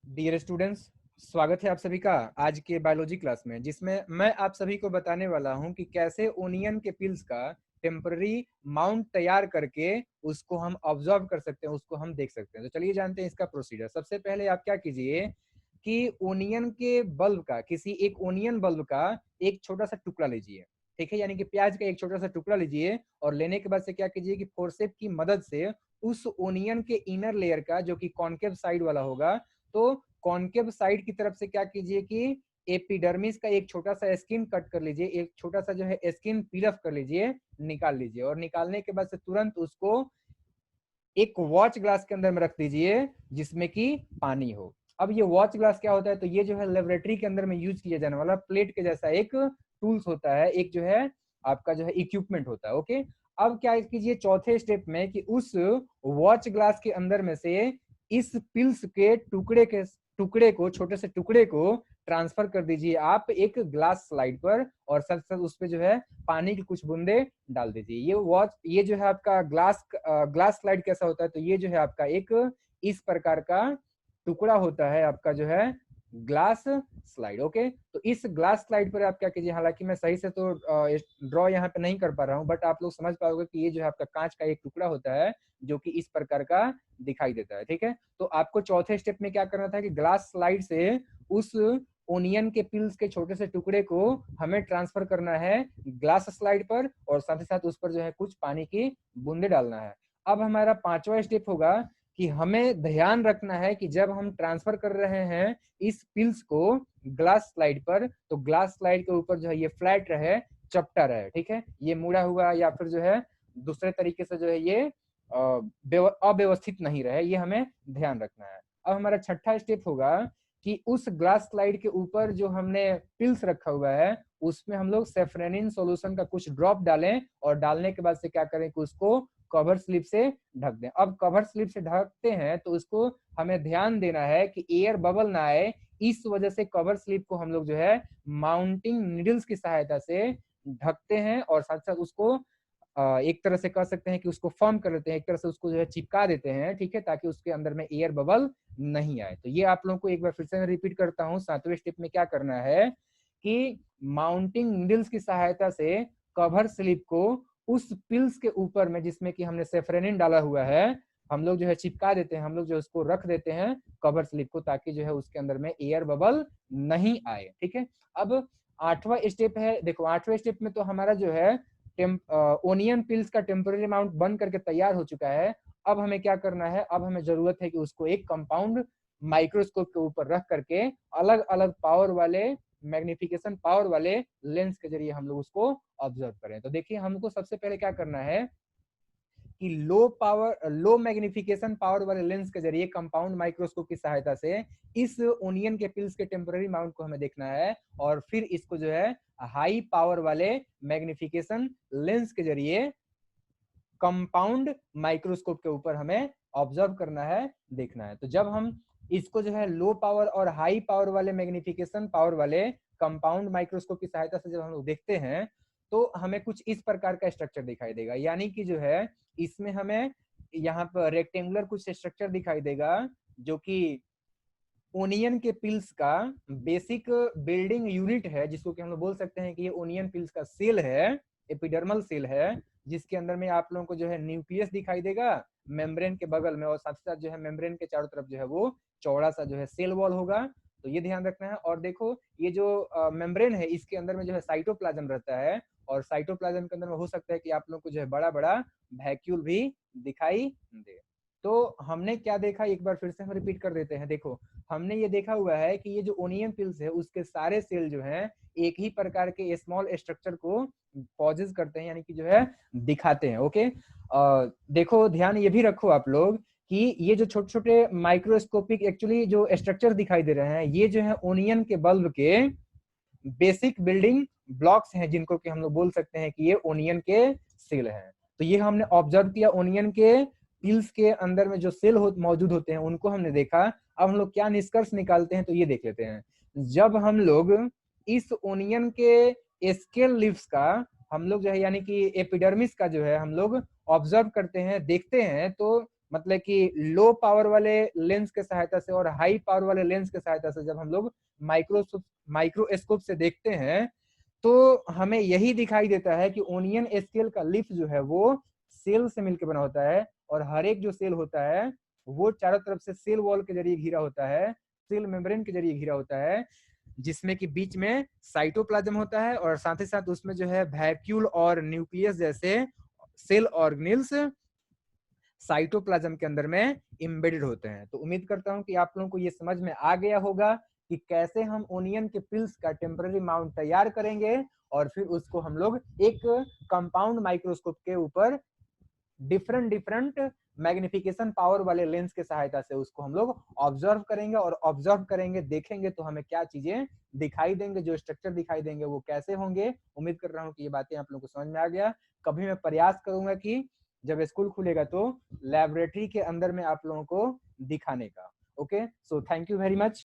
Dear students, स्वागत है आप सभी का आज के बायोलॉजी क्लास में, जिसमें मैं आप सभी को बताने वाला हूं कि कैसे ओनियन के पिल्स का टेम्पररी माउंट तैयार करके उसको हम ऑब्जर्व कर सकते हैं, उसको हम देख सकते हैं। तो चलिए जानते हैं इसका प्रोसीजर। सबसे पहले आप क्या कीजिए कि ओनियन के बल्ब का, किसी एक ओनियन बल्ब का एक छोटा सा टुकड़ा लीजिए, ठीक है, यानी कि प्याज का एक छोटा सा टुकड़ा लीजिए। और लेने के बाद से क्या कीजिए कि फोर्सेप की मदद से उस ओनियन के इनर लेयर का, जो कि कॉन्केव साइड वाला होगा, तो कॉन्केव साइड की तरफ से क्या कीजिए कि एपिडर्मिस का एक छोटा सा स्किन कट कर लीजिए, एक छोटा सा जो है स्किन पील ऑफ कर लीजिए, निकाल लीजिए। और निकालने के बाद से तुरंत उसको एक वॉच ग्लास के अंदर में रख दीजिए जिसमें कि पानी हो। अब ये वॉच ग्लास क्या होता है, तो ये जो है लेबोरेटरी के अंदर में यूज किया जाने वाला प्लेट के जैसा एक टूल्स होता है, एक जो है आपका जो है इक्विपमेंट होता है। ओके, अब क्या कीजिए चौथे स्टेप में कि उस वॉच ग्लास के अंदर में से इस पिल्स के टुकड़े को, छोटे से टुकड़े को ट्रांसफर कर दीजिए आप एक ग्लास स्लाइड पर, और साथ साथ उस पर जो है पानी की कुछ बूंदे डाल दीजिए। ये जो है आपका ग्लास स्लाइड कैसा होता है, तो ये जो है आपका एक इस प्रकार का टुकड़ा होता है आपका जो है ग्लास स्लाइड। ओके, तो इस ग्लास स्लाइड पर आप क्या कीजिए, हालांकि मैं सही से तो ड्रॉ यहाँ पे नहीं कर पा रहा हूँ, बट आप लोग समझ पाओगे कि ये जो है आपका कांच का एक टुकड़ा होता है जो कि इस प्रकार का दिखाई देता है। ठीक है, तो आपको चौथे स्टेप में क्या करना था कि ग्लास स्लाइड से उस ओनियन के पिल्स के छोटे से टुकड़े को हमें ट्रांसफर करना है ग्लास स्लाइड पर, और साथ ही साथ उस पर जो है कुछ पानी की बूंदे डालना है। अब हमारा पांचवा स्टेप होगा कि हमें ध्यान रखना है कि जब हम ट्रांसफर कर रहे हैं इस पिल्स को ग्लास स्लाइड पर, तो ग्लास स्लाइड के ऊपर जो है ये फ्लैट रहे, चपटा रहे। ठीक है, ये मुड़ा हुआ या फिर जो है दूसरे तरीके से जो है ये अव्यवस्थित नहीं रहे, ये हमें ध्यान रखना है। अब हमारा छठा स्टेप होगा कि उस ग्लास स्लाइड के ऊपर जो हमने पिल्स रखा हुआ है उसमें हम लोग सेफ्रेनिन सॉल्यूशन का कुछ ड्रॉप डालें, और डालने के बाद से क्या करें कि उसको कवर स्लिप से ढक दें। अब कवर स्लिप से ढकते हैं तो उसको हमें ध्यान देना है कि एयर बबल ना आए, इस वजह से कवर स्लिप को हम लोग जो है माउंटिंग नीडल्स की सहायता से ढकते हैं, और साथ साथ उसको एक तरह से कह सकते हैं कि उसको फर्म कर लेते हैं, एक तरह से उसको जो है चिपका देते हैं। ठीक है, ताकि उसके अंदर में एयर बबल नहीं आए। तो ये आप लोगों को एक बार फिर से मैं रिपीट करता हूँ, सातवें स्टेप में क्या करना है कि माउंटिंग नीडल्स की सहायता से कवर स्लिप को उस पिल्स के ऊपर में जिसमें कि हमने सेफ्रेनिन डाला हुआ है, हम लोग जो है चिपका देते हैं, हम लोग जो उसको रख देते हैं कवर स्लिप को, ताकि जो है उसके अंदर में एयर बबल नहीं आए। ठीक है, अब आठवां स्टेप है, देखो आठवें स्टेप में तो हमारा जो है ओनियन पिल्स का टेम्पररी अमाउंट बन करके तैयार हो चुका है। अब हमें क्या करना है, अब हमें जरूरत है कि उसको एक कंपाउंड माइक्रोस्कोप के ऊपर रख करके अलग अलग पावर वाले, मैग्निफिकेशन पावर वाले लेंस के जरिए हम लोग उसको ऑब्जर्व करें। तो देखिए हमको सबसे पहले क्या करना है कि लो मैग्निफिकेशन पावर वाले लेंस के जरिए कंपाउंड माइक्रोस्कोप की सहायता से इस ओनियन के पिल्स के टेम्पररी माउंट को हमें देखना है, और फिर इसको जो है हाई पावर वाले मैग्निफिकेशन लेंस के जरिए कंपाउंड माइक्रोस्कोप के ऊपर हमें ऑब्जर्व करना है, देखना है। तो जब हम इसको जो है लो पावर और हाई पावर वाले मैग्निफिकेशन पावर वाले कंपाउंड माइक्रोस्कोप की सहायता से जब हम लोग देखते हैं, तो हमें कुछ इस प्रकार का स्ट्रक्चर दिखाई देगा, यानी कि जो है इसमें हमें यहाँ पर रेक्टेंगुलर कुछ स्ट्रक्चर दिखाई देगा, जो कि ओनियन के पिल्स का बेसिक बिल्डिंग यूनिट है, जिसको कि हम लोग बोल सकते हैं कि ये ओनियन पिल्स का सेल है, एपिडर्मल सेल है, जिसके अंदर में आप लोगों को जो है न्यूक्लियस दिखाई देगा मेम्ब्रेन के बगल में, और साथ साथ जो है मेम्ब्रेन के चारों तरफ जो है वो चौड़ा सा जो है सेल वॉल होगा। तो ये ध्यान रखना है। और देखो ये जो मेम्ब्रेन है इसके अंदर में जो है साइटोप्लाज्म रहता है, और साइटोप्लाज्म के अंदर में हो सकता है कि आप लोग को जो है बड़ा बड़ा वैक्यूल भी दिखाई दे। तो हमने क्या देखा, एक बार फिर से हम रिपीट कर देते हैं। देखो हमने ये देखा हुआ है कि ये जो ओनियन पिल्स है उसके सारे सेल जो हैं एक ही प्रकार के स्मॉल स्ट्रक्चर को पॉजेज करते हैं, यानी कि जो है दिखाते हैं। ओके, देखो ध्यान ये भी रखो आप लोग कि ये जो छोटे छोटे माइक्रोस्कोपिक एक्चुअली जो स्ट्रक्चर दिखाई दे रहे हैं, ये जो है ओनियन के बल्ब के बेसिक बिल्डिंग ब्लॉक्स हैं, जिनको कि हम लोग बोल सकते हैं कि ये ओनियन के सेल हैं। तो ये हमने ऑब्जर्व किया, ओनियन के पिल्स के अंदर में जो सेल मौजूद होते हैं उनको हमने देखा। अब हम लोग क्या निष्कर्ष निकालते हैं तो ये देख लेते हैं। जब हम लोग इस ओनियन के स्केल लीव्स का हम लोग जो है यानी कि एपिडर्मिस का जो है हम लोग ऑब्जर्व करते हैं, देखते हैं, तो मतलब कि लो पावर वाले लेंस के सहायता से और हाई पावर वाले लेंस के सहायता से जब हम लोग माइक्रोस्कोप से देखते हैं तो हमें यही दिखाई देता है कि ओनियन स्केल का लीफ जो है वो सेल से मिलकर बना होता है, और हर एक जो सेल होता है वो चारों तरफ से सेल वॉल के जरिए घिरा होता है, सेल मेम्ब्रेन के जरिए घिरा होता है, जिसमें कि बीच में साइटोप्लाज्म होता है और साथ ही साथ उसमें जो है वैक्यूल और न्यूक्लियस जैसे सेल ऑर्गेनेल्स साइटोप्लाज्म के अंदर में एम्बेडेड होते हैं। तो उम्मीद करता हूं कि आप लोगों को ये समझ में आ गया होगा कि कैसे हम ओनियन के पिल्स का टेम्पररी माउंट तैयार करेंगे और फिर उसको हम लोग एक कंपाउंड माइक्रोस्कोप के ऊपर डिफरेंट डिफरेंट मैग्निफिकेशन पावर वाले लेंस के सहायता से उसको हम लोग ऑब्जर्व करेंगे, और ऑब्जर्व करेंगे देखेंगे तो हमें क्या चीजें दिखाई देंगे, जो स्ट्रक्चर दिखाई देंगे वो कैसे होंगे। उम्मीद कर रहा हूँ कि ये बातें आप लोगों को समझ में आ गया। कभी मैं प्रयास करूंगा कि जब स्कूल खुलेगा तो लैबोरेटरी के अंदर में आप लोगों को दिखाने का। Okay, so thank you very much.